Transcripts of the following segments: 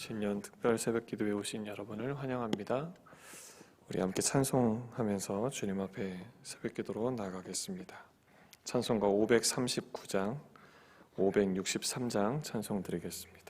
신년 특별 새벽기도에 오신 여러분을 환영합니다. 우리 함께 찬송하면서 주님 앞에 새벽기도로 나가겠습니다. 찬송가 539장, 563장 찬송 드리겠습니다.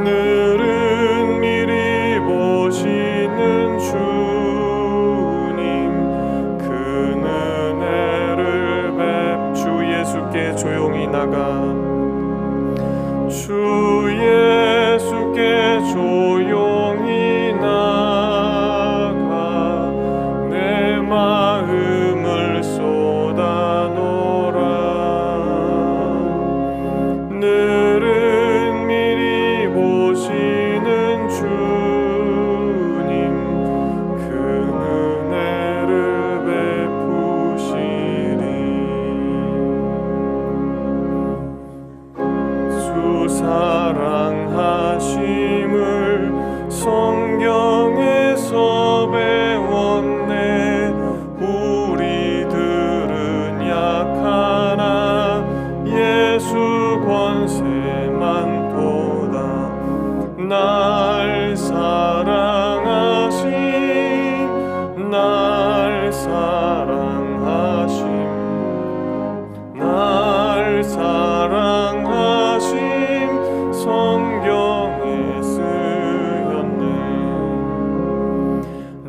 늘은 미리 보시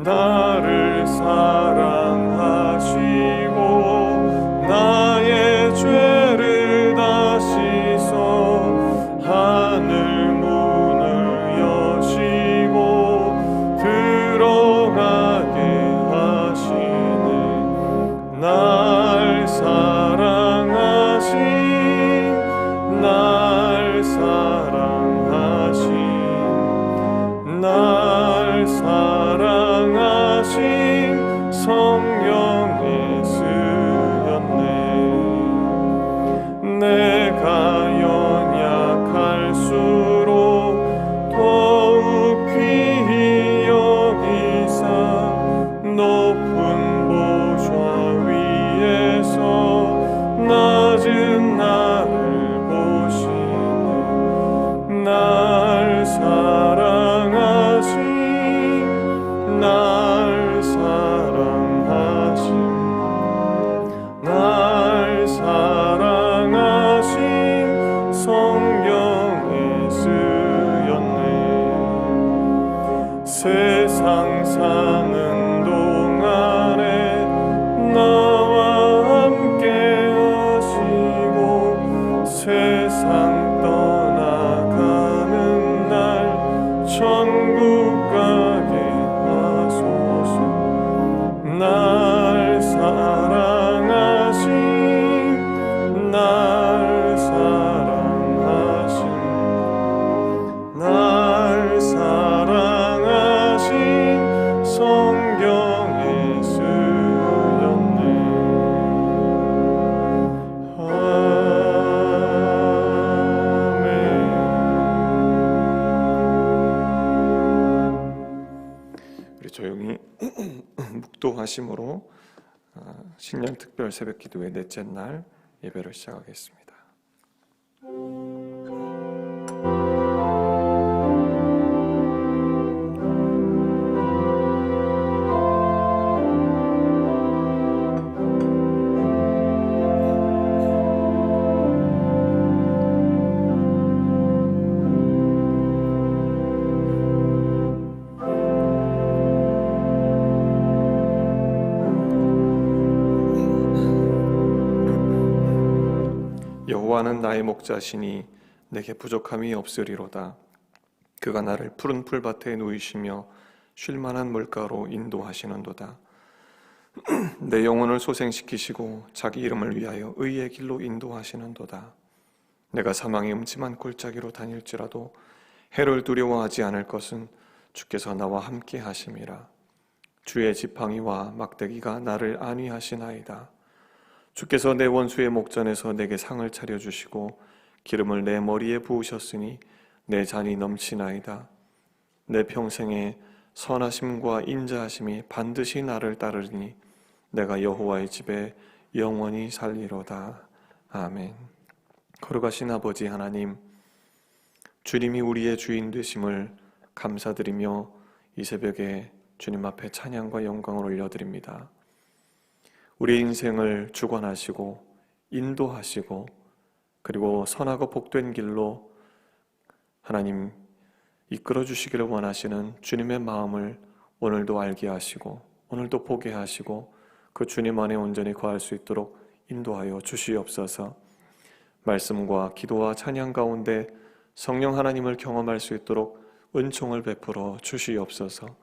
나를 사랑하시고 나의 죄를 다 씻어 하늘 문을 여시고 들어가게 하시네. 날 사랑하신 날 사랑하신 날 사랑하신 성령의 쓰였네. 내가 연약할수록 더욱 귀히 여기사 높은 보좌 위에서 낮은 나를 보시네. 날 사랑하신 날 사랑하신 날 사랑하신 성령에 쓰였네. 세상 사는 동안에 나와 함께 하시고 세상 떠나가는 날 천국 가게 하소서. 날 사랑하신 날 사랑하신 날 사랑하신 성경에 쓰였네. 아멘. 우리 조용히 묵도하심으로 신년 특별 새벽 기도의 넷째 날 예배를 시작하겠습니다. 여호와는 나의 목자시니 내게 부족함이 없으리로다. 그가 나를 푸른 풀밭에 누이시며 쉴만한 물가로 인도하시는도다. 내 영혼을 소생시키시고 자기 이름을 위하여 의의 길로 인도하시는도다. 내가 사망의 음침한 골짜기로 다닐지라도 해를 두려워하지 않을 것은 주께서 나와 함께 하심이라. 주의 지팡이와 막대기가 나를 안위하시나이다. 주께서 내 원수의 목전에서 내게 상을 차려주시고 기름을 내 머리에 부으셨으니 내 잔이 넘치나이다. 내 평생에 선하심과 인자하심이 반드시 나를 따르니 내가 여호와의 집에 영원히 살리로다. 아멘. 거룩하신 아버지 하나님, 주님이 우리의 주인 되심을 감사드리며 이 새벽에 주님 앞에 찬양과 영광을 올려드립니다. 우리의 인생을 주관하시고 인도하시고 그리고 선하고 복된 길로 하나님 이끌어 주시기를 원하시는 주님의 마음을 오늘도 알게 하시고 오늘도 보게 하시고 그 주님 안에 온전히 거할 수 있도록 인도하여 주시옵소서. 말씀과 기도와 찬양 가운데 성령 하나님을 경험할 수 있도록 은총을 베풀어 주시옵소서.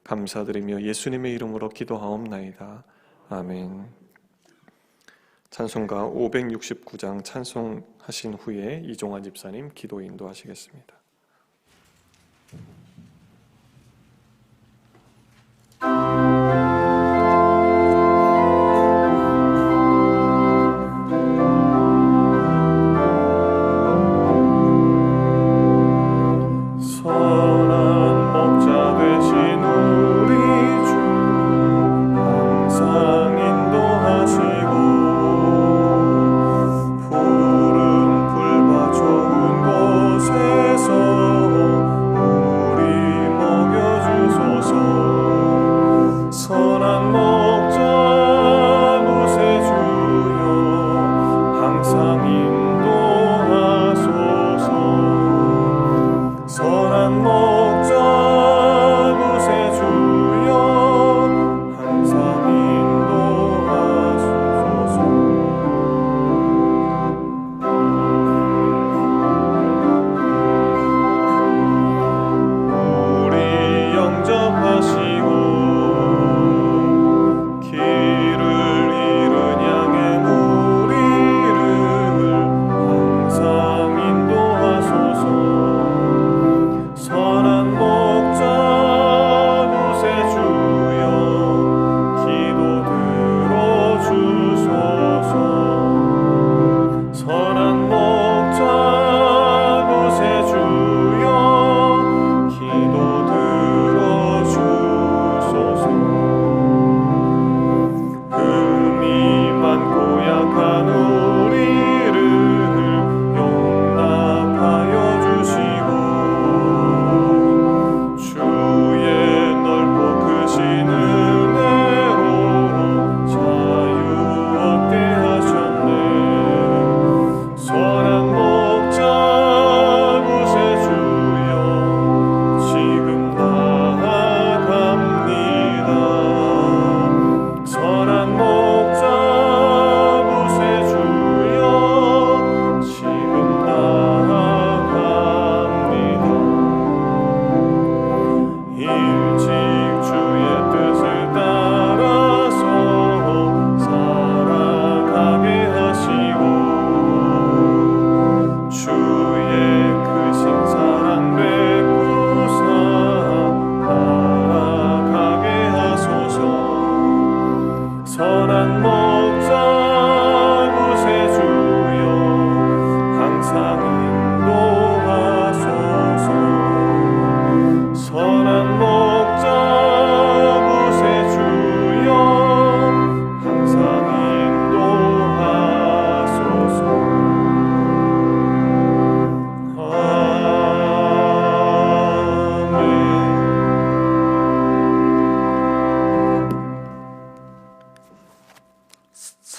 감사드리며 예수님의 이름으로 기도하옵나이다. 아멘. 찬송가 569장 찬송하신 후에 이종환 집사님 기도 인도하시겠습니다. 푸른 풀밭 좋은 곳에서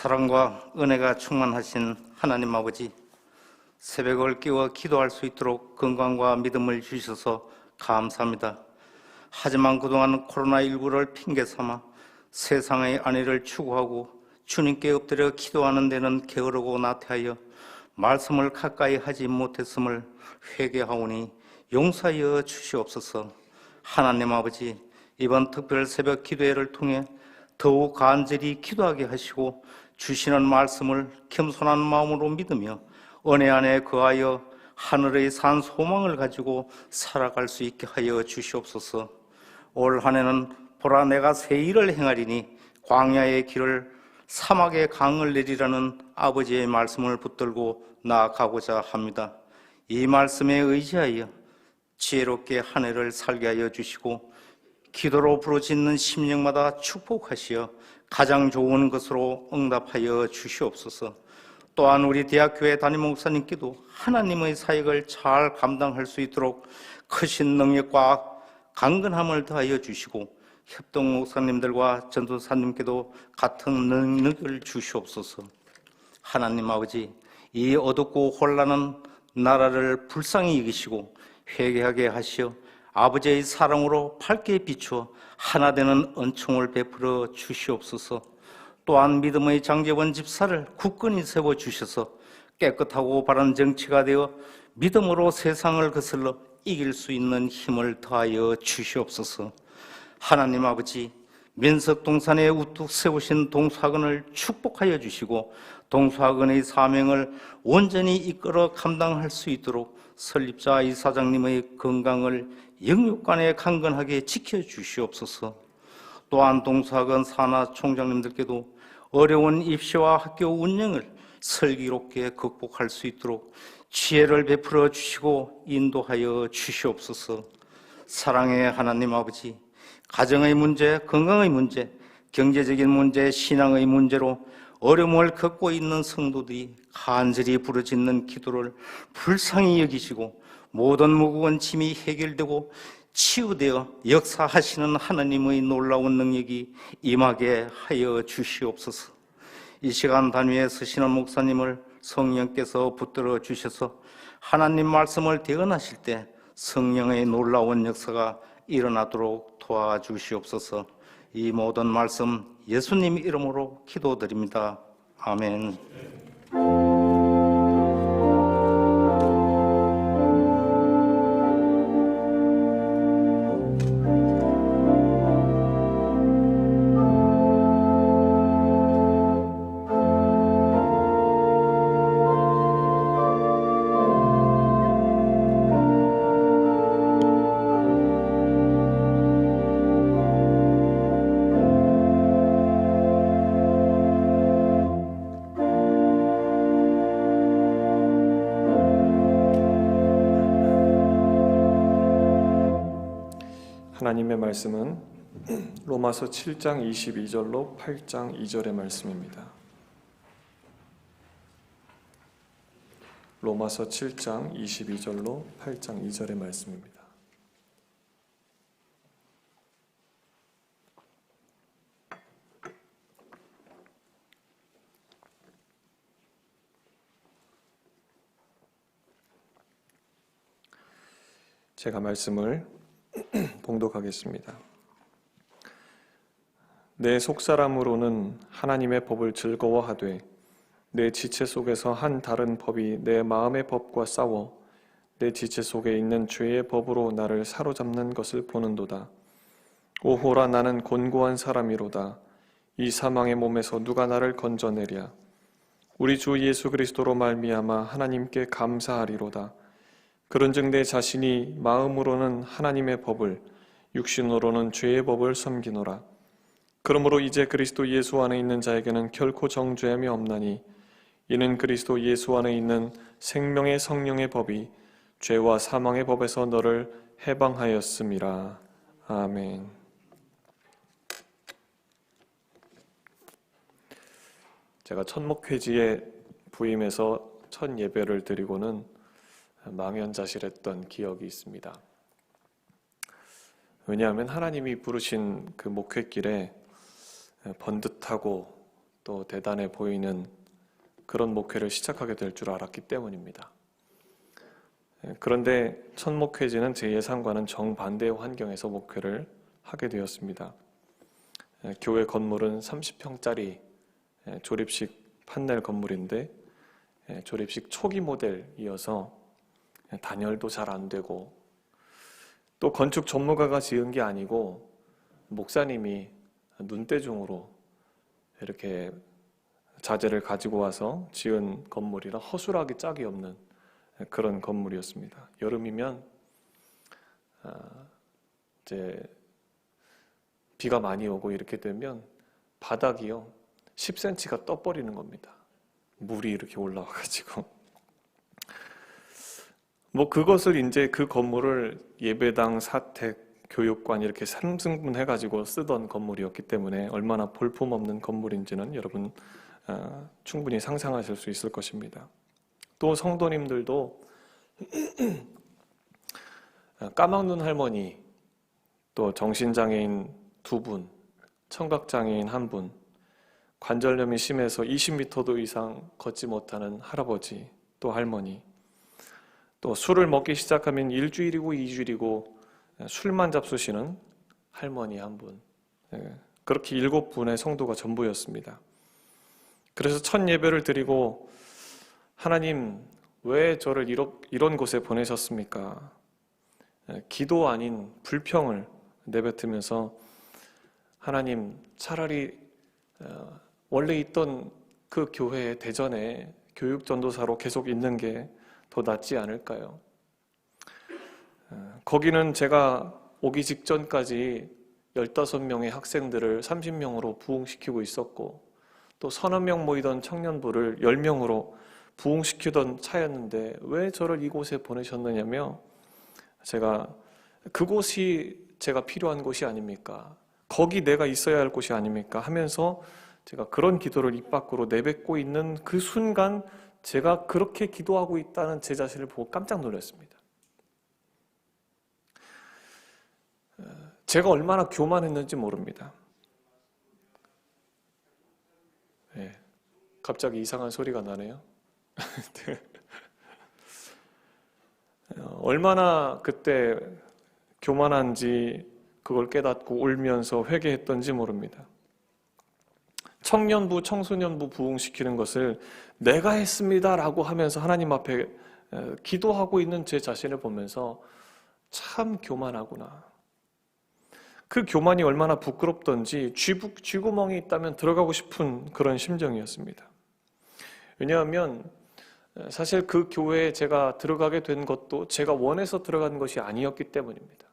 사랑과 은혜가 충만하신 하나님 아버지, 새벽을 깨워 기도할 수 있도록 건강과 믿음을 주셔서 감사합니다. 하지만 그동안 코로나19를 핑계 삼아 세상의 안위를 추구하고 주님께 엎드려 기도하는 데는 게으르고 나태하여 말씀을 가까이 하지 못했음을 회개하오니 용서하여 주시옵소서. 하나님 아버지, 이번 특별 새벽 기도회를 통해 더욱 간절히 기도하게 하시고 주시는 말씀을 겸손한 마음으로 믿으며 은혜 안에 거하여 하늘의 산 소망을 가지고 살아갈 수 있게 하여 주시옵소서. 올 한 해는 보라 내가 새 일을 행하리니 광야의 길을 사막의 강을 내리라는 아버지의 말씀을 붙들고 나아가고자 합니다. 이 말씀에 의지하여 지혜롭게 한 해를 살게 하여 주시고 기도로 부르짖는 심령마다 축복하시어 가장 좋은 것으로 응답하여 주시옵소서. 또한 우리 대학교의 담임 목사님께도 하나님의 사역을 잘 감당할 수 있도록 크신 능력과 강건함을 더하여 주시고 협동 목사님들과 전도사님께도 같은 능력을 주시옵소서. 하나님 아버지, 이 어둡고 혼란한 나라를 불쌍히 이기시고 회개하게 하시어 아버지의 사랑으로 밝게 비추어 하나 되는 은총을 베풀어 주시옵소서. 또한 믿음의 장제원 집사를 굳건히 세워주셔서 깨끗하고 바른 정치가 되어 믿음으로 세상을 거슬러 이길 수 있는 힘을 더하여 주시옵소서. 하나님 아버지, 민석동산에 우뚝 세우신 동수학원을 축복하여 주시고 동수학원의 사명을 온전히 이끌어 감당할 수 있도록 설립자 이사장님의 건강을 영육간에 강건하게 지켜주시옵소서. 또한 동수학원 산하 총장님들께도 어려운 입시와 학교 운영을 슬기롭게 극복할 수 있도록 지혜를 베풀어 주시고 인도하여 주시옵소서. 사랑의 하나님 아버지, 가정의 문제, 건강의 문제, 경제적인 문제, 신앙의 문제로 어려움을 겪고 있는 성도들이 간절히 부르짖는 기도를 불쌍히 여기시고 모든 무거운 짐이 해결되고 치유되어 역사하시는 하나님의 놀라운 능력이 임하게 하여 주시옵소서. 이 시간 단위에 서시는 목사님을 성령께서 붙들어 주셔서 하나님 말씀을 대언하실 때 성령의 놀라운 역사가 일어나도록 도와주시옵소서. 이 모든 말씀 예수님 이름으로 기도드립니다. 아멘. 하나님의 말씀은 로마서 7장 22절로 8장 2절의 말씀입니다. 로마서 7장 22절로 8장 2절의 말씀입니다. 제가 말씀을 봉독하겠습니다. 내 속사람으로는 하나님의 법을 즐거워하되 내 지체 속에서 한 다른 법이 내 마음의 법과 싸워 내 지체 속에 있는 죄의 법으로 나를 사로잡는 것을 보는도다. 오호라, 나는 곤고한 사람이로다. 이 사망의 몸에서 누가 나를 건져내랴. 우리 주 예수 그리스도로 말미암아 하나님께 감사하리로다. 그런즉 내 자신이 마음으로는 하나님의 법을, 육신으로는 죄의 법을 섬기노라. 그러므로 이제 그리스도 예수 안에 있는 자에게는 결코 정죄함이 없나니 이는 그리스도 예수 안에 있는 생명의 성령의 법이 죄와 사망의 법에서 너를 해방하였음이라. 아멘. 제가 천목회지에 부임해서 첫 예배를 드리고는 망연자실했던 기억이 있습니다. 왜냐하면 하나님이 부르신 그 목회길에 번듯하고 또 대단해 보이는 그런 목회를 시작하게 될 줄 알았기 때문입니다. 그런데 첫 목회지는 제 예상과는 정반대의 환경에서 목회를 하게 되었습니다. 교회 건물은 30평짜리 조립식 판넬 건물인데 조립식 초기 모델이어서 단열도 잘 안 되고, 또 건축 전문가가 지은 게 아니고 목사님이 눈대중으로 이렇게 자재를 가지고 와서 지은 건물이라 허술하기 짝이 없는 그런 건물이었습니다. 여름이면 이제 비가 많이 오고 이렇게 되면 바닥이요 10cm가 떠버리는 겁니다. 물이 이렇게 올라와가지고. 뭐 그것을 이제 그 건물을 예배당, 사택, 교육관 이렇게 3등분 해가지고 쓰던 건물이었기 때문에 얼마나 볼품없는 건물인지는 여러분 충분히 상상하실 수 있을 것입니다. 또 성도님들도 까막눈 할머니, 또 정신장애인 2분, 청각장애인 1분, 관절염이 심해서 20m도 이상 걷지 못하는 할아버지, 또 할머니, 또 술을 먹기 시작하면 1주일이고 2주일이고 술만 잡수시는 할머니 1분, 그렇게 7분의 성도가 전부였습니다. 그래서 첫 예배를 드리고 하나님 왜 저를 이런 곳에 보내셨습니까? 기도 아닌 불평을 내뱉으면서 하나님 차라리 원래 있던 그 교회 대전에 교육전도사로 계속 있는 게 더 낫지 않을까요? 거기는 제가 오기 직전까지 15명의 학생들을 30명으로 부흥시키고 있었고, 또 서너 명 모이던 청년부를 10명으로 부흥시키던 차였는데 왜 저를 이곳에 보내셨느냐며, 제가 그곳이 제가 필요한 곳이 아닙니까? 거기 내가 있어야 할 곳이 아닙니까? 하면서 제가 그런 기도를 입 밖으로 내뱉고 있는 그 순간 제가 그렇게 기도하고 있다는 제 자신을 보고 깜짝 놀랐습니다. 제가 얼마나 교만했는지 모릅니다. 네, 갑자기 이상한 소리가 나네요. 얼마나 그때 교만한지 그걸 깨닫고 울면서 회개했던지 모릅니다. 청년부, 청소년부 부흥시키는 것을 내가 했습니다라고 하면서 하나님 앞에 기도하고 있는 제 자신을 보면서 참 교만하구나. 그 교만이 얼마나 부끄럽던지 쥐구멍이 있다면 들어가고 싶은 그런 심정이었습니다. 왜냐하면 사실 그 교회에 제가 들어가게 된 것도 제가 원해서 들어간 것이 아니었기 때문입니다.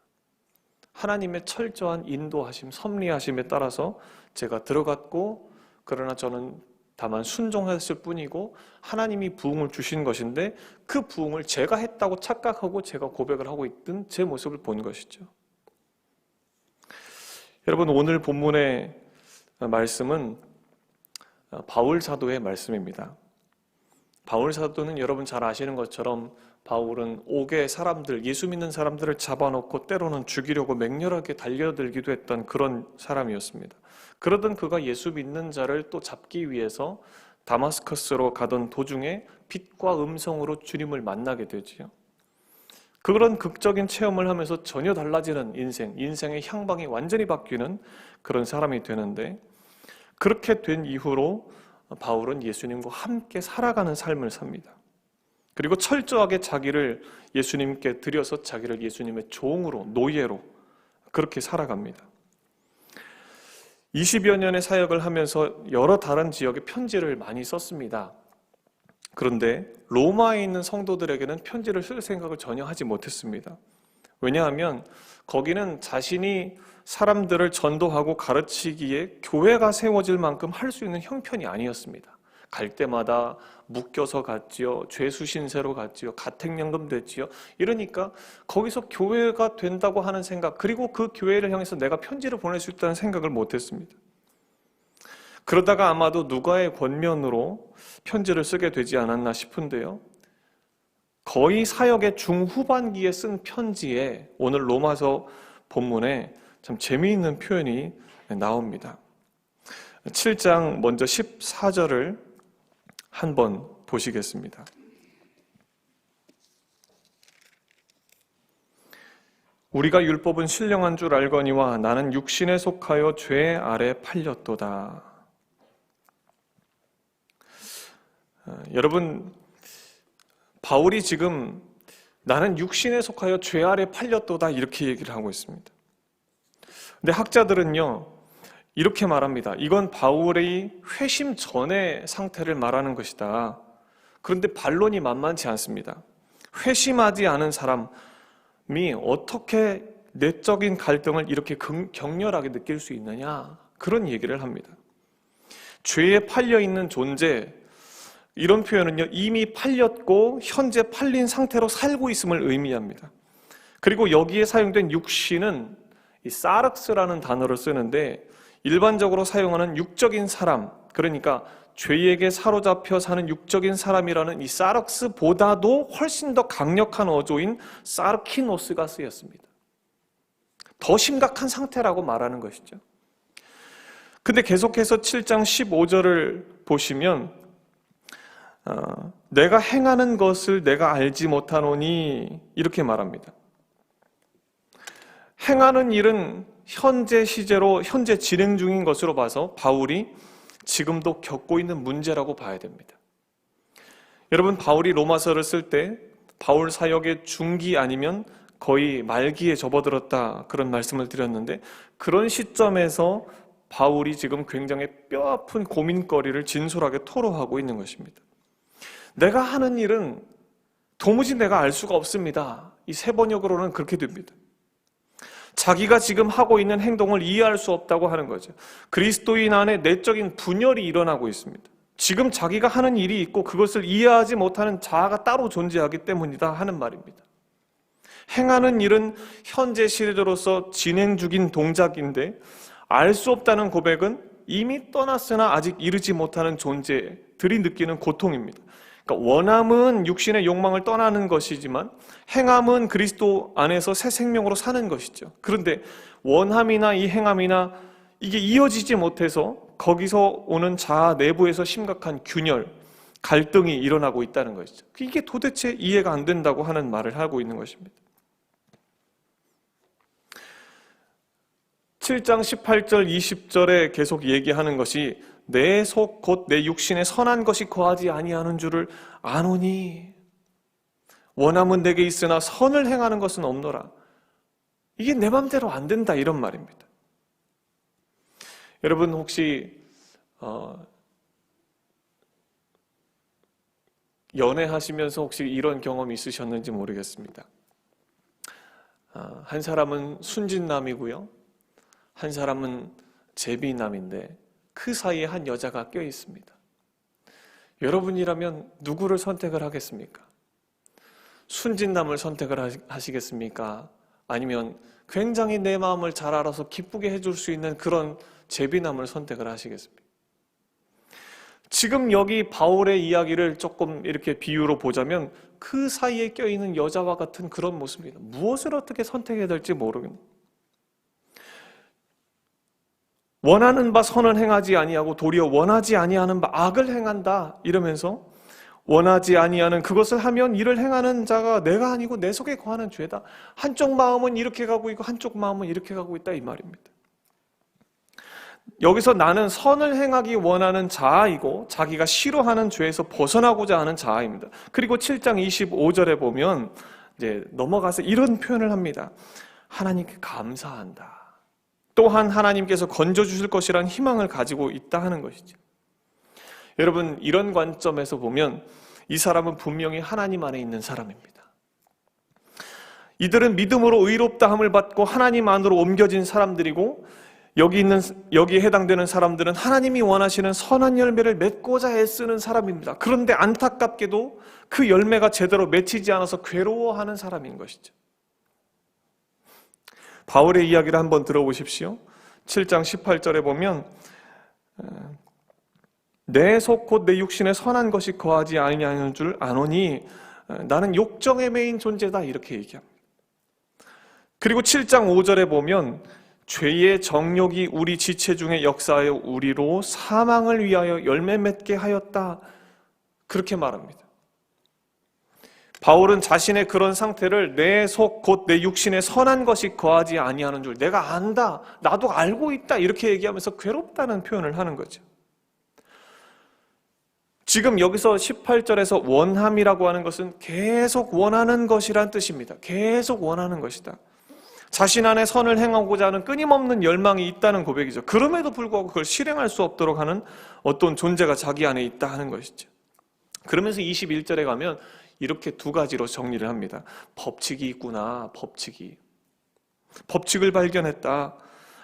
하나님의 철저한 인도하심, 섭리하심에 따라서 제가 들어갔고, 그러나 저는 다만 순종했을 뿐이고 하나님이 부흥을 주신 것인데 그 부흥을 제가 했다고 착각하고 제가 고백을 하고 있던 제 모습을 본 것이죠. 여러분, 오늘 본문의 말씀은 바울 사도의 말씀입니다. 바울 사도는 여러분 잘 아시는 것처럼 바울은 옥에 사람들, 예수 믿는 사람들을 잡아놓고 때로는 죽이려고 맹렬하게 달려들기도 했던 그런 사람이었습니다. 그러던 그가 예수 믿는 자를 또 잡기 위해서 다마스커스로 가던 도중에 빛과 음성으로 주님을 만나게 되지요. 그런 극적인 체험을 하면서 전혀 달라지는 인생의 향방이 완전히 바뀌는 그런 사람이 되는데, 그렇게 된 이후로 바울은 예수님과 함께 살아가는 삶을 삽니다. 그리고 철저하게 자기를 예수님께 드려서 자기를 예수님의 종으로, 노예로 그렇게 살아갑니다. 20여 년의 사역을 하면서 여러 다른 지역에 편지를 많이 썼습니다. 그런데 로마에 있는 성도들에게는 편지를 쓸 생각을 전혀 하지 못했습니다. 왜냐하면 거기는 자신이 사람들을 전도하고 가르치기에 교회가 세워질 만큼 할 수 있는 형편이 아니었습니다. 갈 때마다 묶여서 갔지요. 죄수 신세로 갔지요. 가택연금 됐지요. 이러니까 거기서 교회가 된다고 하는 생각, 그리고 그 교회를 향해서 내가 편지를 보낼 수 있다는 생각을 못했습니다. 그러다가 아마도 누가의 권면으로 편지를 쓰게 되지 않았나 싶은데요. 거의 사역의 중후반기에 쓴 편지에 오늘 로마서 본문에 참 재미있는 표현이 나옵니다. 7장 먼저 14절을 한번 보시겠습니다. 우리가 율법은 신령한 줄 알거니와 나는 육신에 속하여 죄 아래 팔렸도다. 여러분, 바울이 지금 나는 육신에 속하여 죄 아래 팔렸도다 이렇게 얘기를 하고 있습니다. 근데 학자들은요 이렇게 말합니다. 이건 바울의 회심 전의 상태를 말하는 것이다. 그런데 반론이 만만치 않습니다. 회심하지 않은 사람이 어떻게 내적인 갈등을 이렇게 격렬하게 느낄 수 있느냐, 그런 얘기를 합니다. 죄에 팔려있는 존재, 이런 표현은요 이미 팔렸고 현재 팔린 상태로 살고 있음을 의미합니다. 그리고 여기에 사용된 육신은 이 사륵스라는 단어를 쓰는데, 일반적으로 사용하는 육적인 사람, 그러니까 죄에게 사로잡혀 사는 육적인 사람이라는 이 사륵스보다도 훨씬 더 강력한 어조인 사르키노스가 쓰였습니다. 더 심각한 상태라고 말하는 것이죠. 근데 계속해서 7장 15절을 보시면 내가 행하는 것을 내가 알지 못하노니 이렇게 말합니다. 행하는 일은 현재 시제로 현재 진행 중인 것으로 봐서 바울이 지금도 겪고 있는 문제라고 봐야 됩니다. 여러분, 바울이 로마서를 쓸 때 바울 사역의 중기 아니면 거의 말기에 접어들었다, 그런 말씀을 드렸는데, 그런 시점에서 바울이 지금 굉장히 뼈아픈 고민거리를 진솔하게 토로하고 있는 것입니다. 내가 하는 일은 도무지 내가 알 수가 없습니다. 이 세번역으로는 그렇게 됩니다. 자기가 지금 하고 있는 행동을 이해할 수 없다고 하는 거죠. 그리스도인 안에 내적인 분열이 일어나고 있습니다. 지금 자기가 하는 일이 있고 그것을 이해하지 못하는 자아가 따로 존재하기 때문이다 하는 말입니다. 행하는 일은 현재 시대로서 진행 중인 동작인데, 알 수 없다는 고백은 이미 떠났으나 아직 이르지 못하는 존재들이 느끼는 고통입니다. 그러니까 원함은 육신의 욕망을 떠나는 것이지만 행함은 그리스도 안에서 새 생명으로 사는 것이죠. 그런데 원함이나 이 행함이나 이게 이어지지 못해서 거기서 오는 자아 내부에서 심각한 균열, 갈등이 일어나고 있다는 것이죠. 이게 도대체 이해가 안 된다고 하는 말을 하고 있는 것입니다. 7장 18절 20절에 계속 얘기하는 것이 내 속 곧 내 육신에 선한 것이 거하지 아니하는 줄을 아노니, 원함은 내게 있으나 선을 행하는 것은 없노라. 이게 내 맘대로 안 된다, 이런 말입니다. 여러분, 혹시 연애하시면서 혹시 이런 경험이 있으셨는지 모르겠습니다. 한 사람은 순진남이고요, 한 사람은 제비남인데 그 사이에 한 여자가 껴 있습니다. 여러분이라면 누구를 선택을 하겠습니까? 순진남을 선택을 하시겠습니까? 아니면 굉장히 내 마음을 잘 알아서 기쁘게 해줄 수 있는 그런 제비남을 선택을 하시겠습니까? 지금 여기 바울의 이야기를 조금 이렇게 비유로 보자면 그 사이에 껴있는 여자와 같은 그런 모습입니다. 무엇을 어떻게 선택해야 될지 모르겠습니다. 원하는 바 선을 행하지 아니하고 도리어 원하지 아니하는 바 악을 행한다, 이러면서 원하지 아니하는 그것을 하면 이를 행하는 자가 내가 아니고 내 속에 거하는 죄다. 한쪽 마음은 이렇게 가고 있고 한쪽 마음은 이렇게 가고 있다, 이 말입니다. 여기서 나는 선을 행하기 원하는 자아이고 자기가 싫어하는 죄에서 벗어나고자 하는 자아입니다. 그리고 7장 25절에 보면 이제 넘어가서 이런 표현을 합니다. 하나님께 감사한다. 또한 하나님께서 건져주실 것이라는 희망을 가지고 있다 하는 것이죠. 여러분, 이런 관점에서 보면 이 사람은 분명히 하나님 안에 있는 사람입니다. 이들은 믿음으로 의롭다함을 받고 하나님 안으로 옮겨진 사람들이고, 여기에 해당되는 사람들은 하나님이 원하시는 선한 열매를 맺고자 애쓰는 사람입니다. 그런데 안타깝게도 그 열매가 제대로 맺히지 않아서 괴로워하는 사람인 것이죠. 바울의 이야기를 한번 들어보십시오. 7장 18절에 보면 내 속 곧 내 육신에 선한 것이 거하지 아니하는 줄 아노니 나는 욕정에 매인 존재다, 이렇게 얘기합니다. 그리고 7장 5절에 보면 죄의 정욕이 우리 지체 중에 역사하여 우리로 사망을 위하여 열매 맺게 하였다. 그렇게 말합니다. 바울은 자신의 그런 상태를 내 속 곧 내 육신에 선한 것이 거하지 아니하는 줄, 내가 안다, 나도 알고 있다, 이렇게 얘기하면서 괴롭다는 표현을 하는 거죠. 지금 여기서 18절에서 원함이라고 하는 것은 계속 원하는 것이란 뜻입니다. 계속 원하는 것이다. 자신 안에 선을 행하고자 하는 끊임없는 열망이 있다는 고백이죠. 그럼에도 불구하고 그걸 실행할 수 없도록 하는 어떤 존재가 자기 안에 있다 하는 것이죠. 그러면서 21절에 가면 이렇게 두 가지로 정리를 합니다. 법칙이 있구나, 법칙이. 법칙을 발견했다.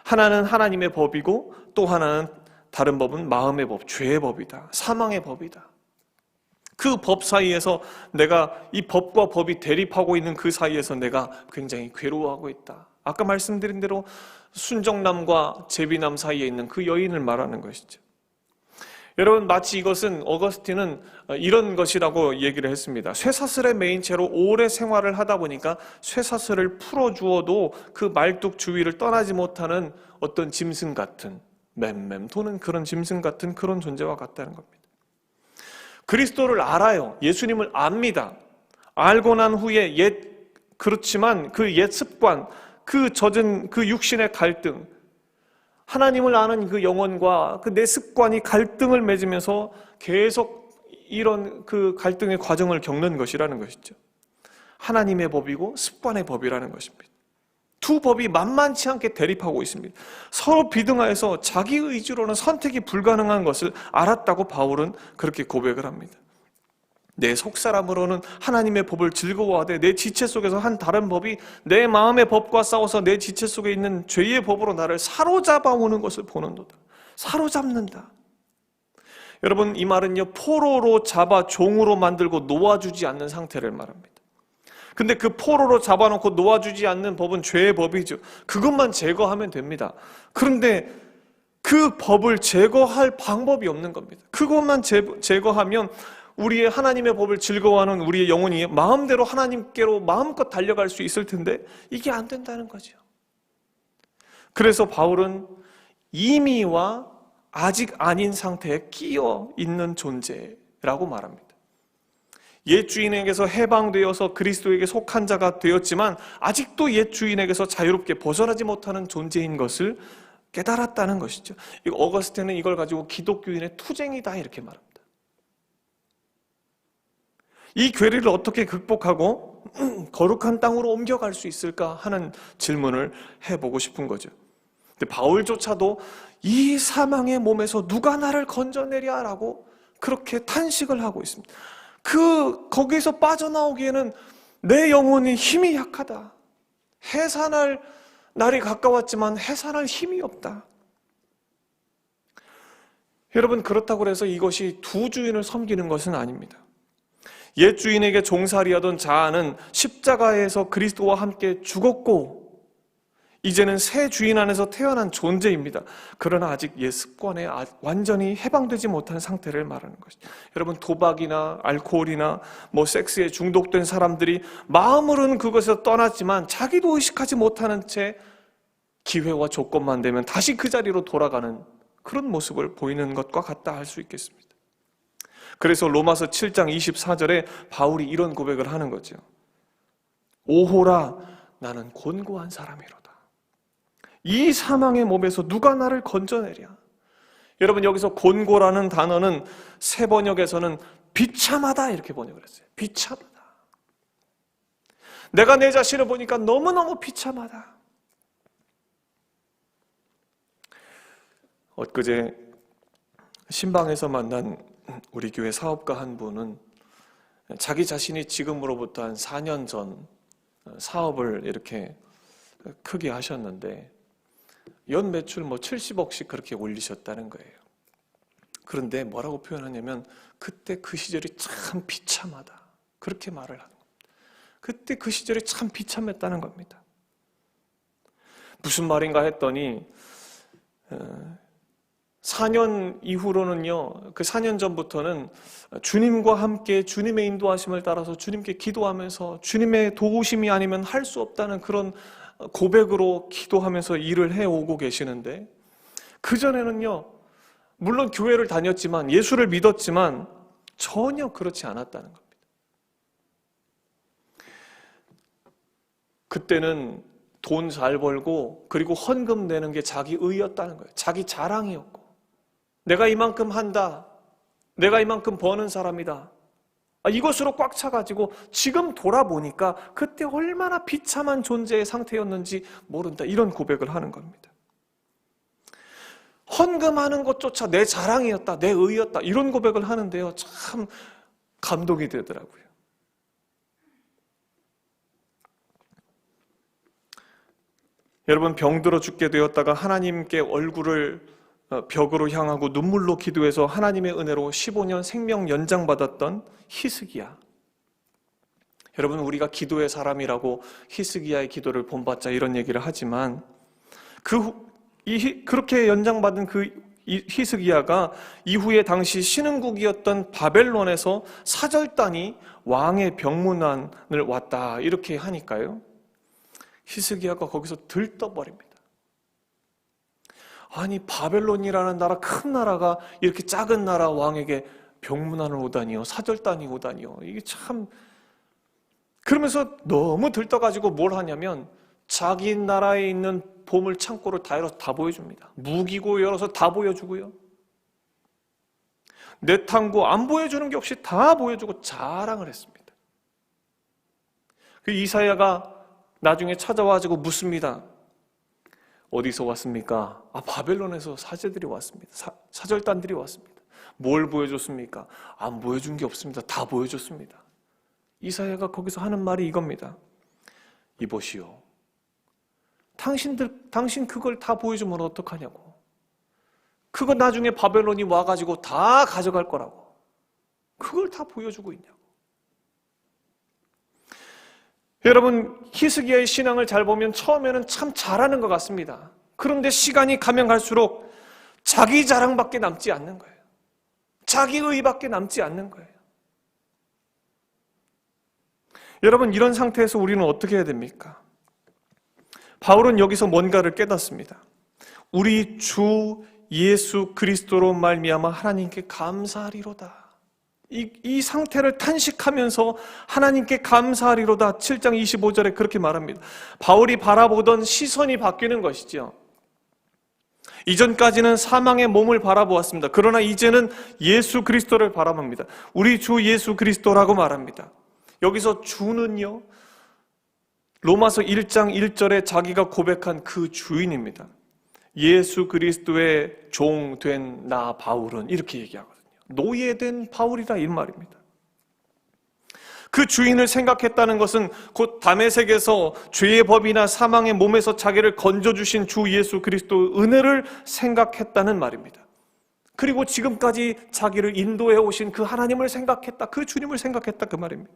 하나는 하나님의 법이고 또 하나는 다른 법은 마음의 법, 죄의 법이다. 사망의 법이다. 그 법 사이에서 내가 이 법과 법이 대립하고 있는 그 사이에서 내가 굉장히 괴로워하고 있다. 아까 말씀드린 대로 순정남과 제비남 사이에 있는 그 여인을 말하는 것이죠. 여러분, 마치 이것은 어거스틴은 이런 것이라고 얘기를 했습니다. 쇠사슬에 매인 채로 오래 생활을 하다 보니까 쇠사슬을 풀어주어도 그 말뚝 주위를 떠나지 못하는 어떤 짐승 같은, 맴맴 도는 그런 짐승 같은 그런 존재와 같다는 겁니다. 그리스도를 알아요. 예수님을 압니다. 알고 난 후에 그렇지만 그 옛 습관, 그 젖은 그 육신의 갈등, 하나님을 아는 그 영혼과 그 내 습관이 갈등을 맺으면서 계속 이런 그 갈등의 과정을 겪는 것이라는 것이죠. 하나님의 법이고 습관의 법이라는 것입니다. 두 법이 만만치 않게 대립하고 있습니다. 서로 비등하여서 자기 의지로는 선택이 불가능한 것을 알았다고 바울은 그렇게 고백을 합니다. 내 속사람으로는 하나님의 법을 즐거워하되 내 지체 속에서 한 다른 법이 내 마음의 법과 싸워서 내 지체 속에 있는 죄의 법으로 나를 사로잡아 오는 것을 보는도다. 사로잡는다. 여러분, 이 말은요, 포로로 잡아 종으로 만들고 놓아주지 않는 상태를 말합니다. 근데 그 포로로 잡아놓고 놓아주지 않는 법은 죄의 법이죠. 그것만 제거하면 됩니다. 그런데 그 법을 제거할 방법이 없는 겁니다. 그것만 제거하면 우리의 하나님의 법을 즐거워하는 우리의 영혼이 마음대로 하나님께로 마음껏 달려갈 수 있을 텐데 이게 안 된다는 거죠. 그래서 바울은 이미와 아직 아닌 상태에 끼어 있는 존재라고 말합니다. 옛 주인에게서 해방되어서 그리스도에게 속한 자가 되었지만 아직도 옛 주인에게서 자유롭게 벗어나지 못하는 존재인 것을 깨달았다는 것이죠. 어거스틴은 이걸 가지고 기독교인의 투쟁이다 이렇게 말합니다. 이 괴리를 어떻게 극복하고 거룩한 땅으로 옮겨갈 수 있을까 하는 질문을 해보고 싶은 거죠. 근데 바울조차도 이 사망의 몸에서 누가 나를 건져내랴라고 그렇게 탄식을 하고 있습니다. 거기서 빠져나오기에는 내 영혼이 힘이 약하다. 해산할 날이 가까웠지만 해산할 힘이 없다. 여러분, 그렇다고 해서 이것이 두 주인을 섬기는 것은 아닙니다. 옛 주인에게 종살이하던 자아는 십자가에서 그리스도와 함께 죽었고 이제는 새 주인 안에서 태어난 존재입니다. 그러나 아직 옛 습관에 완전히 해방되지 못한 상태를 말하는 것이죠. 여러분, 도박이나 알코올이나 섹스에 중독된 사람들이 마음으로는 그것에서 떠났지만 자기도 의식하지 못하는 채 기회와 조건만 되면 다시 그 자리로 돌아가는 그런 모습을 보이는 것과 같다 할 수 있겠습니다. 그래서 로마서 7장 24절에 바울이 이런 고백을 하는 거죠. 오호라, 나는 곤고한 사람이로다. 이 사망의 몸에서 누가 나를 건져내랴. 여러분, 여기서 곤고라는 단어는 새 번역에서는 비참하다 이렇게 번역을 했어요. 비참하다. 내가 내 자신을 보니까 너무너무 비참하다. 엊그제 신방에서 만난 우리 교회 사업가 한 분은 자기 자신이 지금으로부터 한 4년 전 사업을 이렇게 크게 하셨는데 연 매출 70억씩 그렇게 올리셨다는 거예요. 그런데 뭐라고 표현하냐면 그때 그 시절이 참 비참하다. 그렇게 말을 하는 겁니다. 그때 그 시절이 참 비참했다는 겁니다. 무슨 말인가 했더니 4년 이후로는요, 그 4년 전부터는 주님과 함께 주님의 인도하심을 따라서 주님께 기도하면서 주님의 도우심이 아니면 할 수 없다는 그런 고백으로 기도하면서 일을 해오고 계시는데, 그전에는요, 물론 교회를 다녔지만, 예수를 믿었지만 전혀 그렇지 않았다는 겁니다. 그때는 돈 잘 벌고 그리고 헌금 내는 게 자기 의였다는 거예요. 자기 자랑이었고, 내가 이만큼 한다, 내가 이만큼 버는 사람이다, 이것으로 꽉 차가지고 지금 돌아보니까 그때 얼마나 비참한 존재의 상태였는지 모른다, 이런 고백을 하는 겁니다. 헌금하는 것조차 내 자랑이었다, 내 의였다, 이런 고백을 하는데요, 참 감동이 되더라고요. 여러분, 병들어 죽게 되었다가 하나님께 얼굴을 벽으로 향하고 눈물로 기도해서 하나님의 은혜로 15년 생명 연장받았던 히스기야. 여러분, 우리가 기도의 사람이라고 히스기야의 기도를 본받자 이런 얘기를 하지만, 그렇게 연장받은 히스기야가 이후에 당시 신흥국이었던 바벨론에서 사절단이 왕의 병문안을 왔다 이렇게 하니까요, 히스기야가 거기서 들떠버립니다. 아니, 바벨론이라는 나라, 큰 나라가 이렇게 작은 나라 왕에게 병문안을 오다니요, 사절단이 오다니요, 이게 참. 그러면서 너무 들떠가지고 뭘 하냐면 자기 나라에 있는 보물 창고를 다 열어서 다 보여줍니다. 무기고 열어서 다 보여주고요, 내탕고 안 보여주는 게 없이 다 보여주고 자랑을 했습니다. 그 이사야가 나중에 찾아와가지고 묻습니다. 어디서 왔습니까? 바벨론에서 사제들이 왔습니다. 사절단들이 왔습니다. 뭘 보여줬습니까? 안 보여준 게 없습니다. 다 보여줬습니다. 이사야가 거기서 하는 말이 이겁니다. 이보시오, 당신 그걸 다 보여주면 어떡하냐고. 그거 나중에 바벨론이 와가지고 다 가져갈 거라고. 그걸 다 보여주고 있냐고. 여러분, 히스기야의 신앙을 잘 보면 처음에는 참 잘하는 것 같습니다. 그런데 시간이 가면 갈수록 자기 자랑밖에 남지 않는 거예요. 자기 의밖에 남지 않는 거예요. 여러분, 이런 상태에서 우리는 어떻게 해야 됩니까? 바울은 여기서 뭔가를 깨닫습니다. 우리 주 예수 그리스도로 말미암아 하나님께 감사하리로다. 이 상태를 탄식하면서 하나님께 감사하리로다 7장 25절에 그렇게 말합니다. 바울이 바라보던 시선이 바뀌는 것이죠. 이전까지는 사망의 몸을 바라보았습니다. 그러나 이제는 예수 그리스도를 바라봅니다. 우리 주 예수 그리스도라고 말합니다. 여기서 주는요, 로마서 1장 1절에 자기가 고백한 그 주인입니다. 예수 그리스도의 종 된 나 바울은 이렇게 얘기하거든요. 노예된 바울이라 이 말입니다. 그 주인을 생각했다는 것은 곧 다메섹에서 죄의 법이나 사망의 몸에서 자기를 건져주신 주 예수 그리스도의 은혜를 생각했다는 말입니다. 그리고 지금까지 자기를 인도해 오신 그 하나님을 생각했다, 그 주님을 생각했다, 그 말입니다.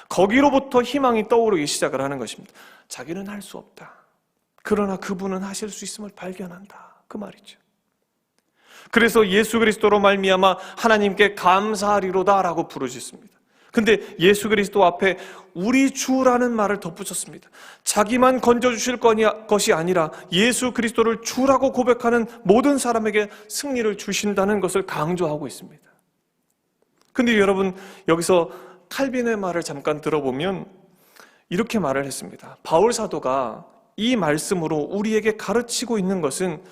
거기로부터 희망이 떠오르기 시작을 하는 것입니다. 자기는 할 수 없다, 그러나 그분은 하실 수 있음을 발견한다, 그 말이죠. 그래서 예수 그리스도로 말미암아 하나님께 감사하리로다라고 부르짖습니다. 근데 예수 그리스도 앞에 우리 주라는 말을 덧붙였습니다. 자기만 건져주실 것이 아니라 예수 그리스도를 주라고 고백하는 모든 사람에게 승리를 주신다는 것을 강조하고 있습니다. 근데 여러분, 여기서 칼빈의 말을 잠깐 들어보면 이렇게 말을 했습니다. 바울 사도가 이 말씀으로 우리에게 가르치고 있는 것은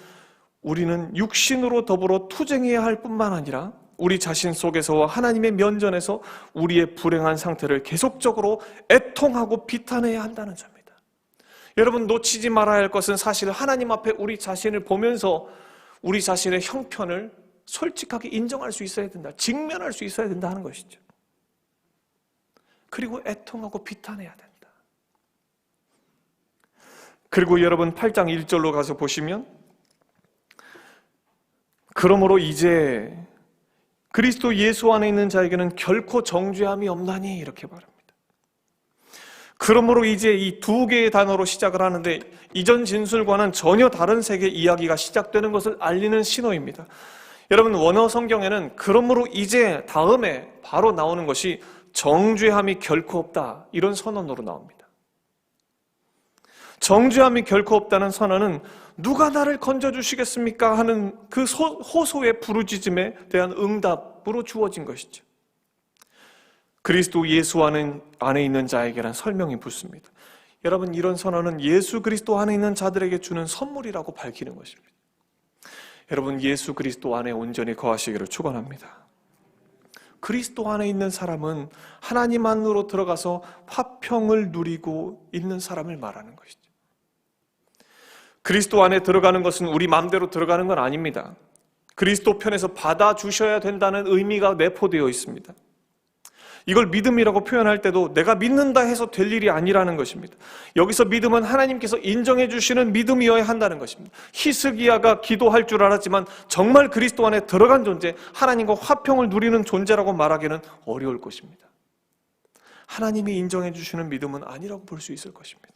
우리는 육신으로 더불어 투쟁해야 할 뿐만 아니라 우리 자신 속에서와 하나님의 면전에서 우리의 불행한 상태를 계속적으로 애통하고 비탄해야 한다는 점입니다. 여러분, 놓치지 말아야 할 것은 사실 하나님 앞에 우리 자신을 보면서 우리 자신의 형편을 솔직하게 인정할 수 있어야 된다, 직면할 수 있어야 된다 하는 것이죠. 그리고 애통하고 비탄해야 된다. 그리고 여러분 8장 1절로 가서 보시면, 그러므로 이제 그리스도 예수 안에 있는 자에게는 결코 정죄함이 없나니 이렇게 말합니다. 그러므로 이제 이 두 개의 단어로 시작을 하는데 이전 진술과는 전혀 다른 세계 이야기가 시작되는 것을 알리는 신호입니다. 여러분, 원어 성경에는 그러므로 이제 다음에 바로 나오는 것이 정죄함이 결코 없다, 이런 선언으로 나옵니다. 정죄함이 결코 없다는 선언은 누가 나를 건져주시겠습니까? 하는 그 호소의 부르짖음에 대한 응답으로 주어진 것이죠. 그리스도 예수 안에 있는 자에게란 설명이 붙습니다. 여러분, 이런 선언은 예수 그리스도 안에 있는 자들에게 주는 선물이라고 밝히는 것입니다. 여러분, 예수 그리스도 안에 온전히 거하시기를 축원합니다. 그리스도 안에 있는 사람은 하나님 안으로 들어가서 화평을 누리고 있는 사람을 말하는 것이죠. 그리스도 안에 들어가는 것은 우리 마음대로 들어가는 건 아닙니다. 그리스도 편에서 받아주셔야 된다는 의미가 내포되어 있습니다. 이걸 믿음이라고 표현할 때도 내가 믿는다 해서 될 일이 아니라는 것입니다. 여기서 믿음은 하나님께서 인정해 주시는 믿음이어야 한다는 것입니다. 히스기야가 기도할 줄 알았지만 정말 그리스도 안에 들어간 존재, 하나님과 화평을 누리는 존재라고 말하기는 어려울 것입니다. 하나님이 인정해 주시는 믿음은 아니라고 볼 수 있을 것입니다.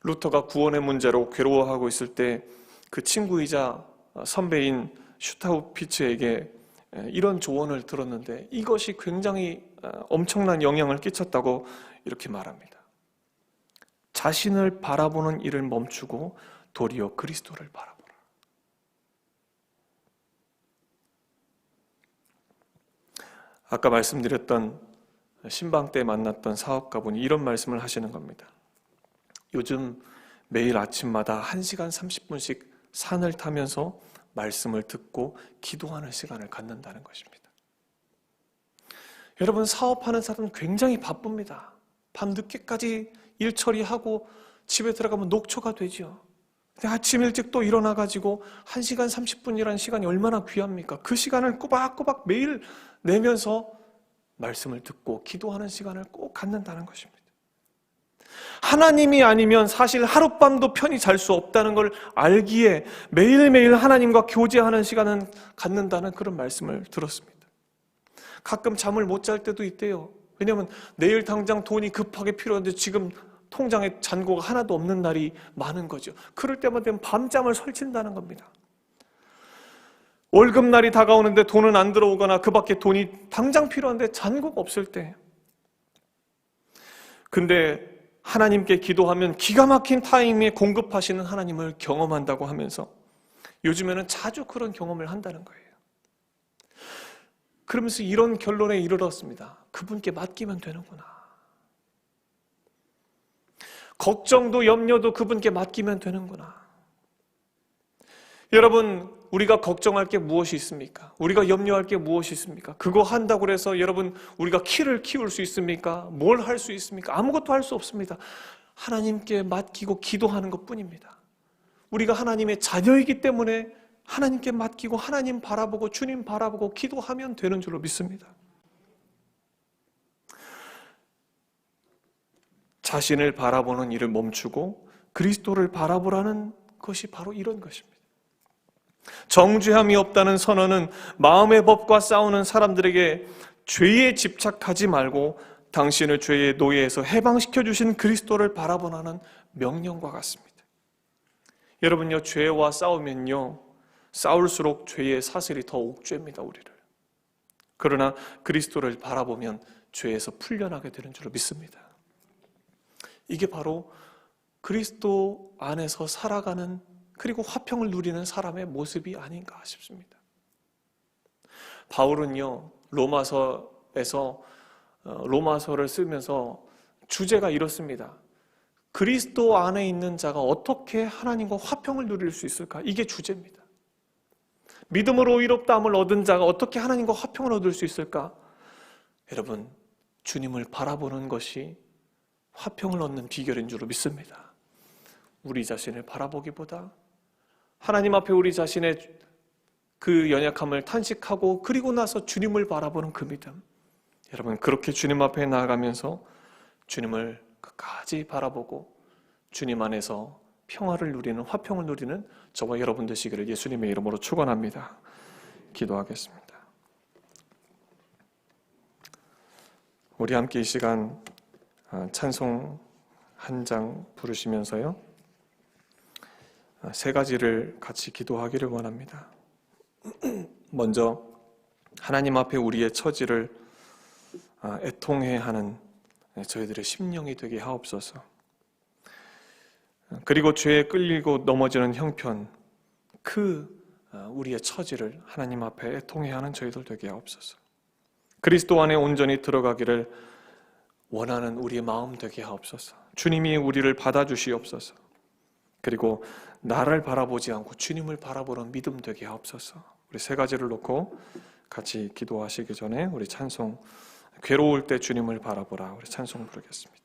루터가 구원의 문제로 괴로워하고 있을 때 그 친구이자 선배인 슈타우피츠에게 이런 조언을 들었는데 이것이 굉장히 엄청난 영향을 끼쳤다고 이렇게 말합니다. 자신을 바라보는 일을 멈추고 도리어 그리스도를 바라보라. 아까 말씀드렸던 신방 때 만났던 사업가분이 이런 말씀을 하시는 겁니다. 요즘 매일 아침마다 1시간 30분씩 산을 타면서 말씀을 듣고 기도하는 시간을 갖는다는 것입니다. 여러분, 사업하는 사람은 굉장히 바쁩니다. 밤 늦게까지 일 처리하고 집에 들어가면 녹초가 되죠. 근데 아침 일찍 또 일어나가지고 1시간 30분이라는 시간이 얼마나 귀합니까? 그 시간을 꼬박꼬박 매일 내면서 말씀을 듣고 기도하는 시간을 꼭 갖는다는 것입니다. 하나님이 아니면 사실 하룻밤도 편히 잘 수 없다는 걸 알기에 매일매일 하나님과 교제하는 시간은 갖는다는 그런 말씀을 들었습니다. 가끔 잠을 못 잘 때도 있대요. 왜냐하면 내일 당장 돈이 급하게 필요한데 지금 통장에 잔고가 하나도 없는 날이 많은 거죠. 그럴 때만 되면 밤잠을 설친다는 겁니다. 월급날이 다가오는데 돈은 안 들어오거나 그 밖에 돈이 당장 필요한데 잔고가 없을 때. 근데 하나님께 기도하면 기가 막힌 타이밍에 공급하시는 하나님을 경험한다고 하면서 요즘에는 자주 그런 경험을 한다는 거예요. 그러면서 이런 결론에 이르렀습니다. 그분께 맡기면 되는구나. 걱정도 염려도 그분께 맡기면 되는구나. 여러분, 우리가 걱정할 게 무엇이 있습니까? 우리가 염려할 게 무엇이 있습니까? 그거 한다고 해서 여러분 우리가 키를 키울 수 있습니까? 뭘 할 수 있습니까? 아무것도 할 수 없습니다. 하나님께 맡기고 기도하는 것뿐입니다. 우리가 하나님의 자녀이기 때문에 하나님께 맡기고 하나님 바라보고 주님 바라보고 기도하면 되는 줄로 믿습니다. 자신을 바라보는 일을 멈추고 그리스도를 바라보라는 것이 바로 이런 것입니다. 정죄함이 없다는 선언은 마음의 법과 싸우는 사람들에게 죄에 집착하지 말고 당신을 죄의 노예에서 해방시켜 주신 그리스도를 바라보라는 명령과 같습니다. 여러분요, 죄와 싸우면요, 싸울수록 죄의 사슬이 더 옥죄입니다, 우리를. 그러나 그리스도를 바라보면 죄에서 풀려나게 되는 줄로 믿습니다. 이게 바로 그리스도 안에서 살아가는 그리고 화평을 누리는 사람의 모습이 아닌가 싶습니다. 바울은요, 로마서를 쓰면서 주제가 이렇습니다. 그리스도 안에 있는 자가 어떻게 하나님과 화평을 누릴 수 있을까? 이게 주제입니다. 믿음으로 의롭다함을 얻은 자가 어떻게 하나님과 화평을 얻을 수 있을까? 여러분, 주님을 바라보는 것이 화평을 얻는 비결인 줄로 믿습니다. 우리 자신을 바라보기보다 하나님 앞에 우리 자신의 그 연약함을 탄식하고 그리고 나서 주님을 바라보는 그 믿음. 여러분, 그렇게 주님 앞에 나아가면서 주님을 끝까지 바라보고 주님 안에서 평화를 누리는, 화평을 누리는 저와 여러분 되시기를 예수님의 이름으로 축원합니다. 기도하겠습니다. 우리 함께 이 시간 찬송 한 장 부르시면서요, 세 가지를 같이 기도하기를 원합니다. 먼저 하나님 앞에 우리의 처지를 애통해하는 저희들의 심령이 되게 하옵소서. 그리고 죄에 끌리고 넘어지는 형편, 우리의 처지를 하나님 앞에 애통해야 하는 저희들 되게 하옵소서. 그리스도 안에 온전히 들어가기를 원하는 우리의 마음 되게 하옵소서. 주님이 우리를 받아주시옵소서. 그리고 나를 바라보지 않고 주님을 바라보는 믿음 되게 하옵소서. 우리 세 가지를 놓고 같이 기도하시기 전에 우리 찬송, 괴로울 때 주님을 바라보라, 우리 찬송 부르겠습니다.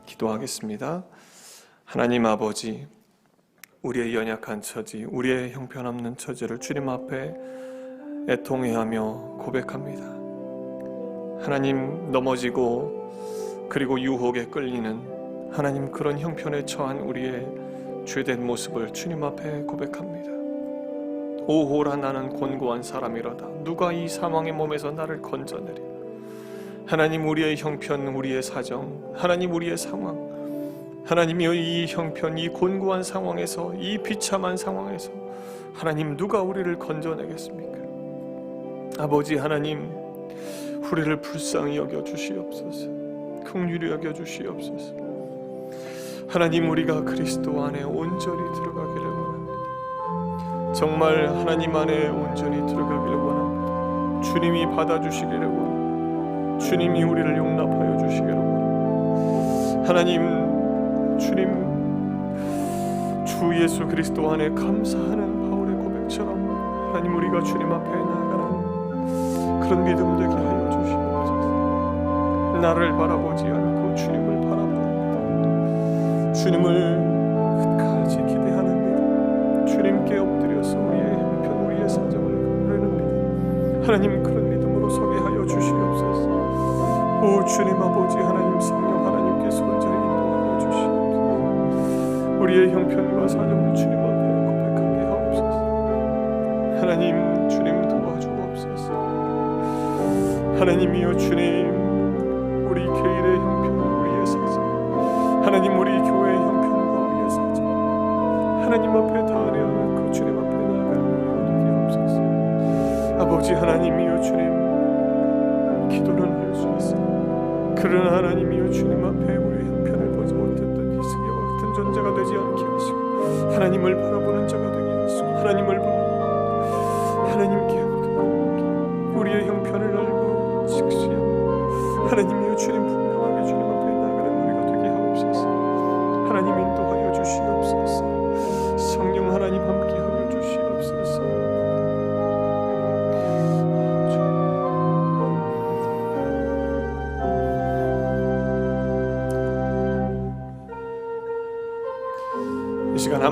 기도하겠습니다. 하나님 아버지, 우리의 연약한 처지, 우리의 형편없는 처지를 주님 앞에 애통해하며 고백합니다. 하나님, 넘어지고 그리고 유혹에 끌리는 하나님, 그런 형편에 처한 우리의 죄된 모습을 주님 앞에 고백합니다. 오호라, 나는 곤고한 사람이로다. 누가 이 사망의 몸에서 나를 건져내리라. 하나님, 우리의 형편, 우리의 사정, 하나님, 우리의 상황, 하나님이여, 이 형편, 이 곤고한 상황에서, 이 비참한 상황에서 하나님, 누가 우리를 건져내겠습니까? 아버지 하나님, 우리를 불쌍히 여겨 주시옵소서. 긍휼히 여겨 주시옵소서. 하나님, 우리가 그리스도 안에 온전히 들어가기를 원합니다. 정말 하나님 안에 온전히 들어가기를 원합니다. 주님이 받아주시기를 원합니다. 주님이 우리를 용납하여 주시기를 원합니다. 하나님, 주님, 주 예수 그리스도 안에 감사하는 바울의 고백처럼 하나님, 우리가 주님 앞에 나가는 그런 믿음 되게 하여 주시옵소서. 나를 바라보지 않고 주님을 바라봅니다. 주님을 끝까지 기대하는 믿음, 주님께 엎드려서 우리의 형편, 우리의 사정을 고르는 믿음, 하나님, 그런 믿음으로 서게 하여 주시옵소서. 오 주님 아버지 하나님, 성령 하나님께서 온전히 인도하여 주시옵소서. 우리의 형편과 사정을 주님 앞에 고백하게 하옵소서. 하나님, 주님 도와주옵소서. 하나님이여, 주님, 우리 개인의 형편과 우리의 사정, 하나님, 우리 교회의 형편과 우리의 사정, 하나님 앞에 다 내어놓고 주님 앞에 나아가는 우리가 되게 하옵소서. 아버지 하나님이여, 주님, 기도는 할 수 있습니다. 그러나 하나님이여, 주님 앞에 우리의 형편을 보지 못했던 이스기와 같은 존재가 되지 않게 하시고, 하나님을 바라보는 자가 되게 하시고, 하나님을 바라보고 하나님께 모든 우리의 형편을 알고 직시하고, 하나님이여, 주님, 분명하게 주님 앞에 나아가는 우리가 되게 하옵소서. 하나님, 인도하여 주시옵소서. 성령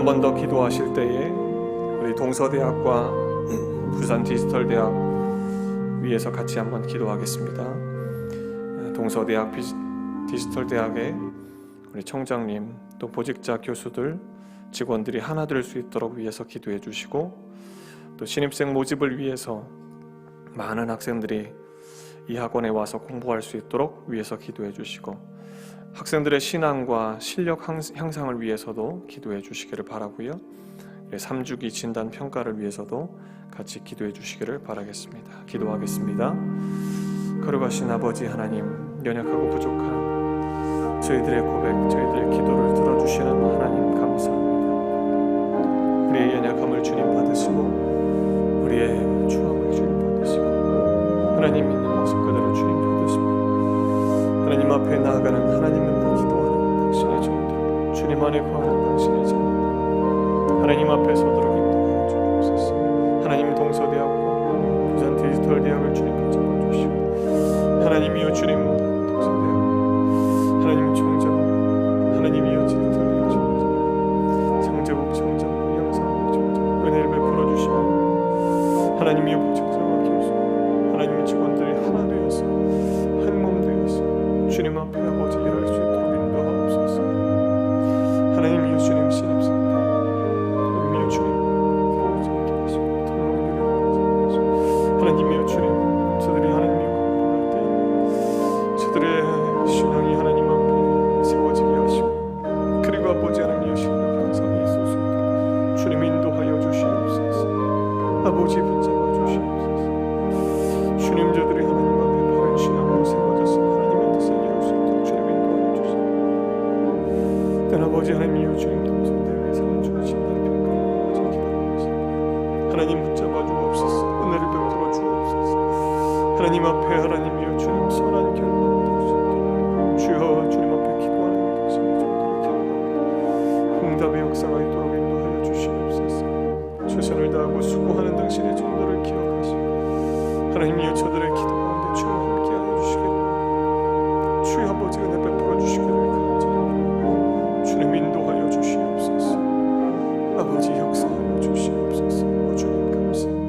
번 더 기도하실 때에 우리 동서대학과 부산 디지털대학 위에서 같이 한번 기도하겠습니다. 동서대학 디지털대학의 우리 청장님 또 보직자 교수들 직원들이 하나 될 수 있도록 위해서 기도해 주시고, 또 신입생 모집을 위해서 많은 학생들이 이 학원에 와서 공부할 수 있도록 위해서 기도해 주시고, 학생들의 신앙과 실력 향상을 위해서도 기도해 주시기를 바라고요. 3주기 진단 평가를 위해서도 같이 기도해 주시기를 바라겠습니다. 기도하겠습니다. 거룩하신 아버지 하나님, 연약하고 부족한 저희들의 고백, 저희들의 기도를 들어주시는 하나님 감사합니다. 우리의 연약함을 주님 받으시고 우리의 추함을 주님 받으시고 하나님 있는 모습 그대로 주님 받으십니다. 하나님 앞에 나아가는 하나님을 기도하는 당신의 종들, 주님 안에 거하는 당신의 자녀들, 하나님 앞에 서도록 인도하여 주옵소서. 하나님 동서대학과 부산 디지털대학을 주님 붙잡아주시고, 하나님이여 주님 동서대학, 하나님 총장, 하나님이여 디지털대학 총장, 창제국 총장, 영상 총장, 은혜를 베풀어 주시고, 하나님이여 보직자와 교수, 하나님 직원들이 하나 되어서 한 몸 되어서 주님 앞에 아버지 일할 수 있도록 인도하옵소서. 하나님이여 주님 신입생, 하나님이여 주님 하나님이여 주님, 저들이 하나님이여 공부할 때 저들의 신앙이 하나님 앞에 세워지게 하시고, 그리고 아버지 하나님이여 실력 향상이 있을 수 있도록 주님 인도하여 주시옵소서. 아버지 붙잡아 주시옵소서. 주님, 저들이 하나님 앞에 바른 신앙으로 세워져서 하나님의 뜻을 이룰 수 있도록 주님 인도하여 주시옵소서. then 아버지 하나님이여 주님, 동서대학의 3주의 진단 평가를 아버지 기다리고 있습니다. 하나님 붙잡아 주옵소서. 은혜를 베풀어 주옵소서. 하나님 앞에 하나님이여 주님 선한 결과 얻을 수 있도록 주여 주님 앞에 기도하는 당신의 종들을 기도하고 응답의 역사가 있도록 인도하여 주시옵소서. 최선을 다하고 수고하는 당신의 종들을 기억하시고, 하나님이여 저들의 기도 가운데 주여 함께하여 주시기를, 주여 아버지 은혜 베풀어 주시기를 간절히 주님 인도하여 주시옵소서. 아버지 역사하여 주시옵소서. 주님 감사합니다.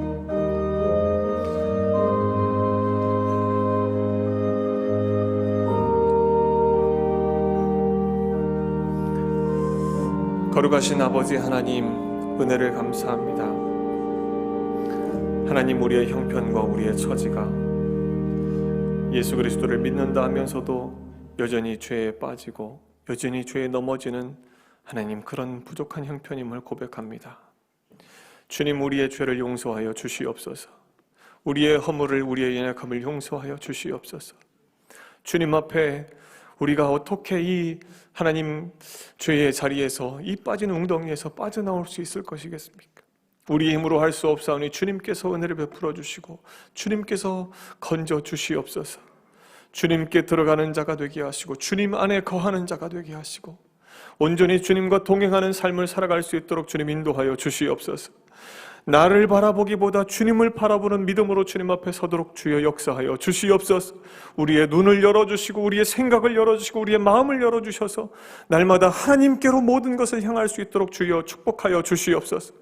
거룩하신 아버지 하나님, 은혜를 감사합니다. 하나님, 우리의 형편과 우리의 처지가 예수 그리스도를 믿는다 하면서도 여전히 죄에 빠지고 여전히 죄에 넘어지는 하나님, 그런 부족한 형편임을 고백합니다. 주님, 우리의 죄를 용서하여 주시옵소서. 우리의 허물을, 우리의 연약함을 용서하여 주시옵소서. 주님 앞에 우리가 어떻게 이 하나님 죄의 자리에서, 이 빠진 웅덩이에서 빠져나올 수 있을 것이겠습니까? 우리 힘으로 할 수 없사오니 주님께서 은혜를 베풀어 주시고 주님께서 건져 주시옵소서. 주님께 들어가는 자가 되게 하시고 주님 안에 거하는 자가 되게 하시고 온전히 주님과 동행하는 삶을 살아갈 수 있도록 주님 인도하여 주시옵소서. 나를 바라보기보다 주님을 바라보는 믿음으로 주님 앞에 서도록 주여 역사하여 주시옵소서. 우리의 눈을 열어주시고 우리의 생각을 열어주시고 우리의 마음을 열어주셔서 날마다 하나님께로 모든 것을 향할 수 있도록 주여 축복하여 주시옵소서.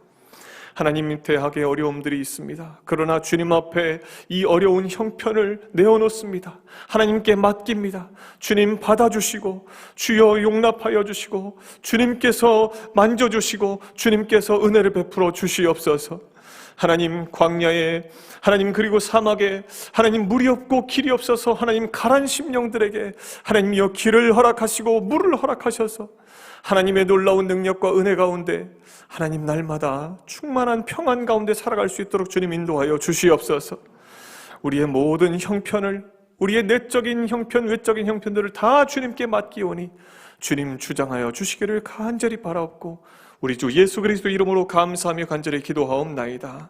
하나님, 대학에 어려움들이 있습니다. 그러나 주님 앞에 이 어려운 형편을 내어놓습니다. 하나님께 맡깁니다. 주님 받아주시고 주여 용납하여 주시고 주님께서 만져주시고 주님께서 은혜를 베풀어 주시옵소서. 하나님, 광야에 하나님 그리고 사막에 하나님 물이 없고 길이 없어서 하나님 가란 심령들에게 하나님이여 길을 허락하시고 물을 허락하셔서 하나님의 놀라운 능력과 은혜 가운데 하나님 날마다 충만한 평안 가운데 살아갈 수 있도록 주님 인도하여 주시옵소서. 우리의 모든 형편을, 우리의 내적인 형편, 외적인 형편들을 다 주님께 맡기오니 주님 주장하여 주시기를 간절히 바라옵고 우리 주 예수 그리스도 이름으로 감사하며 간절히 기도하옵나이다.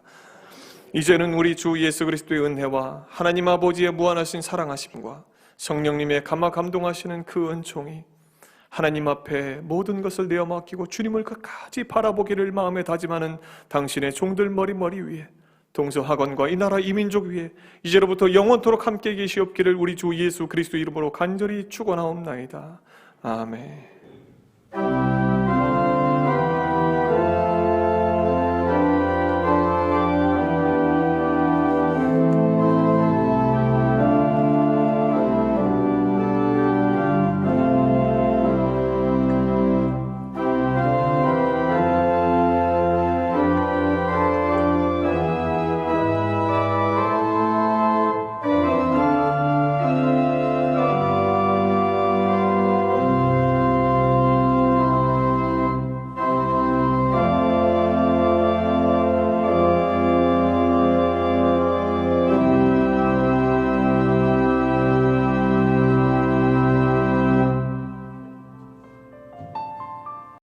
이제는 우리 주 예수 그리스도의 은혜와 하나님 아버지의 무한하신 사랑하심과 성령님의 감화 감동하시는 그 은총이 하나님 앞에 모든 것을 내어 맡기고 주님을 끝까지 바라보기를 마음에 다짐하는 당신의 종들 머리 위에, 동서학원과 이 나라 이 민족 위에 이제로부터 영원토록 함께 계시옵기를 우리 주 예수 그리스도 이름으로 간절히 축원하옵나이다. 아멘.